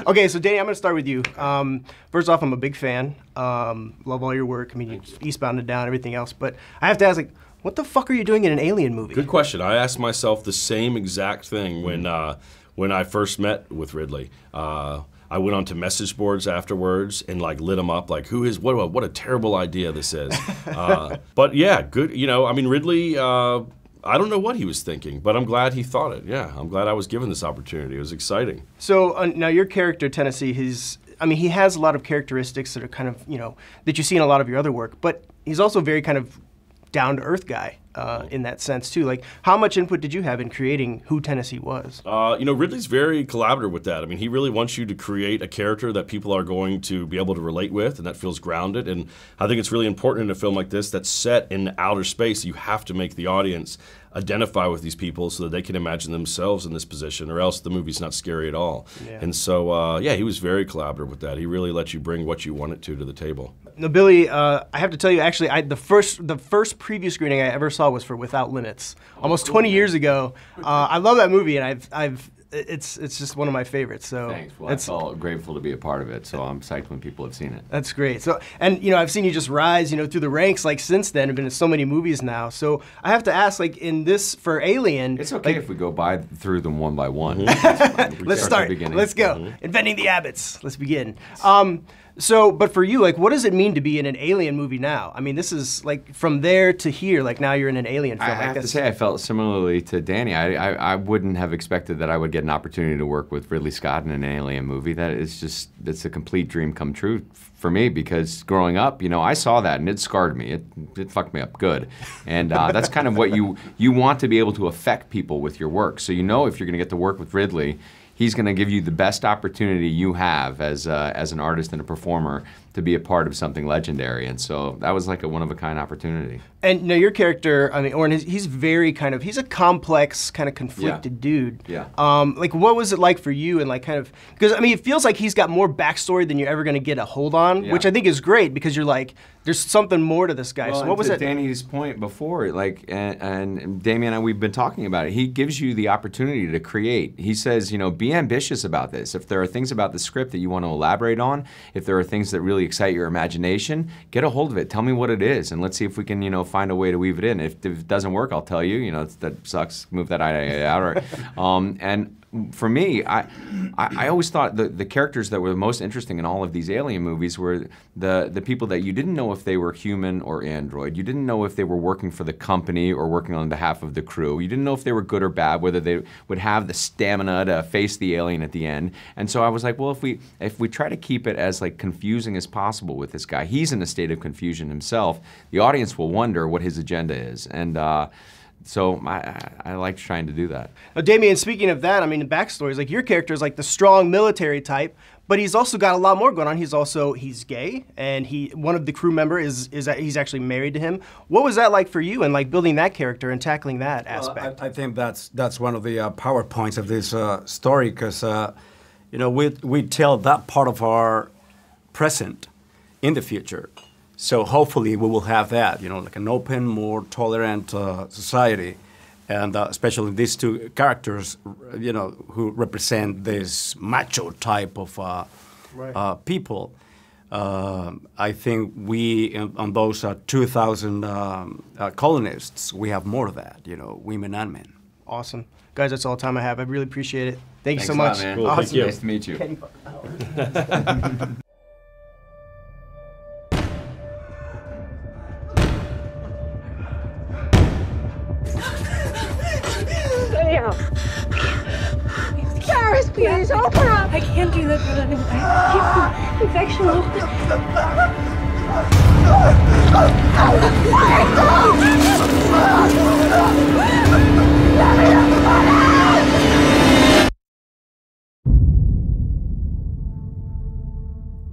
Okay, so Danny, I'm gonna start with you. First off, I'm a big fan. Love all your work. I mean, Eastbound and Down, everything else. But I have to ask, like, what the fuck are you doing in an Alien movie? Good question. I asked myself the same exact thing when I first met with Ridley. I went onto message boards afterwards and like lit them up, like, what a terrible idea this is. But yeah, good. You know, I mean, Ridley. I don't know what he was thinking, but I'm glad he thought it. Yeah, I'm glad I was given this opportunity. It was exciting. So now your character, Tennessee, he has a lot of characteristics that are kind of, that you see in a lot of your other work, but he's also very kind of down-to-earth guy in that sense, too. Like, how much input did you have in creating who Tennessee was? Ridley's very collaborative with that. I mean, he really wants you to create a character that people are going to be able to relate with and that feels grounded. And I think it's really important in a film like this that's set in outer space. You have to make the audience identify with these people so that they can imagine themselves in this position, or else the movie's not scary at all. Yeah. And so, yeah, he was very collaborative with that. He really let you bring what you wanted to the table. Now, Billy, I have to tell you, actually, the first preview screening I ever saw was for Without Limits, almost 20 years ago. I love that movie, and it's just one of my favorites. So thanks. Well, I felt grateful to be a part of it. So I'm psyched when people have seen it. That's great. So, and I've seen you just rise, through the ranks like since then. I've been in so many movies now. So I have to ask, like in this for Alien, it's okay if we go through them one by one. Let's start. Let's go. Inventing the Abbots. Let's begin. So, but for you, like, what does it mean to be in an Alien movie now? I mean, this is like from there to here. Like now you're in an Alien film. I have to say, I felt similarly to Danny. I wouldn't have expected that I would get an opportunity to work with Ridley Scott in an Alien movie. It's a complete dream come true for me, because growing up, I saw that and it scarred me. It fucked me up good. And that's kind of what you want to be able to affect people with your work. So if you're going to get to work with Ridley, he's going to give you the best opportunity you have as an artist and a performer to be a part of something legendary. And so that was like a one-of-a-kind opportunity. And now your character, I mean, Oren, he's very he's a complex, kind of conflicted dude. Yeah. Like, what was it like for you and like kind of, because I mean, it feels like he's got more backstory than you're ever going to get a hold on, which I think is great because you're like, there's something more to this guy. Well, so what was it? Danny's point before, like, and Damian and I, we've been talking about it. He gives you the opportunity to create. He says, be ambitious about this. If there are things about the script that you want to elaborate on, if there are things that really excite your imagination, get a hold of it. Tell me what it is, and let's see if we can, find a way to weave it in. If it doesn't work, I'll tell you. That sucks. Move that out. And for me, I always thought the characters that were the most interesting in all of these Alien movies were the people that you didn't know if they were human or android. You didn't know if they were working for the company or working on behalf of the crew. You didn't know if they were good or bad, whether they would have the stamina to face the alien at the end. And so I was like, well, if we try to keep it as like confusing as possible with this guy, he's in a state of confusion himself. The audience will wonder what his agenda is. And so I liked trying to do that. Now, Damian, speaking of that, I mean, the backstory is like your character is like the strong military type, but he's also got a lot more going on. He's gay, and one of the crew members he's actually married to him. What was that like for you, and like building that character and tackling that aspect? I think that's one of the power points of this story, because we tell that part of our present in the future. So hopefully we will have that, like an open, more tolerant society, and especially these two characters, who represent this macho type of people. I think we, on those 2,000 colonists, we have more of that, women and men. Awesome. Guys, that's all the time I have. I really appreciate it. Thank you so much. Thanks a lot, man. Cool. Awesome. Thank you. Nice to meet you. Paris, please, open up! I can't do that. Infection.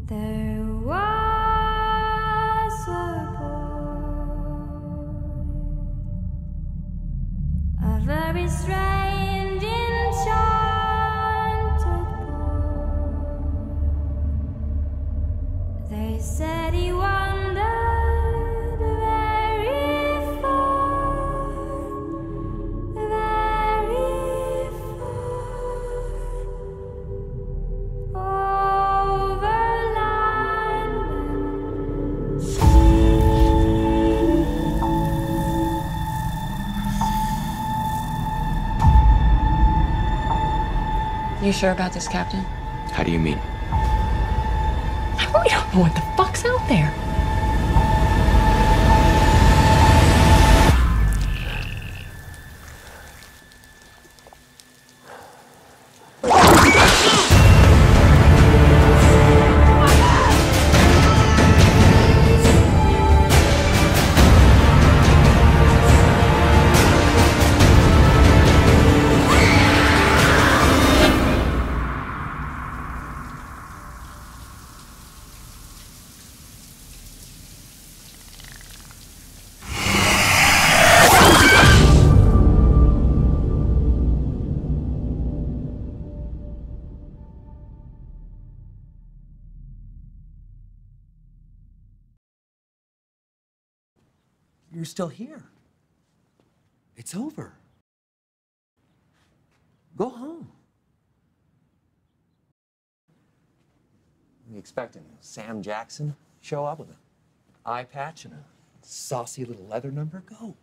There was a boy, a very strange, enchanted boy. They said he wandered very far, very far. You sure about this, Captain? How do you mean? We don't know what the fuck's out there. You're still here. It's over. Go home. You expecting Sam Jackson show up with an eye patch and a saucy little leather number? Go.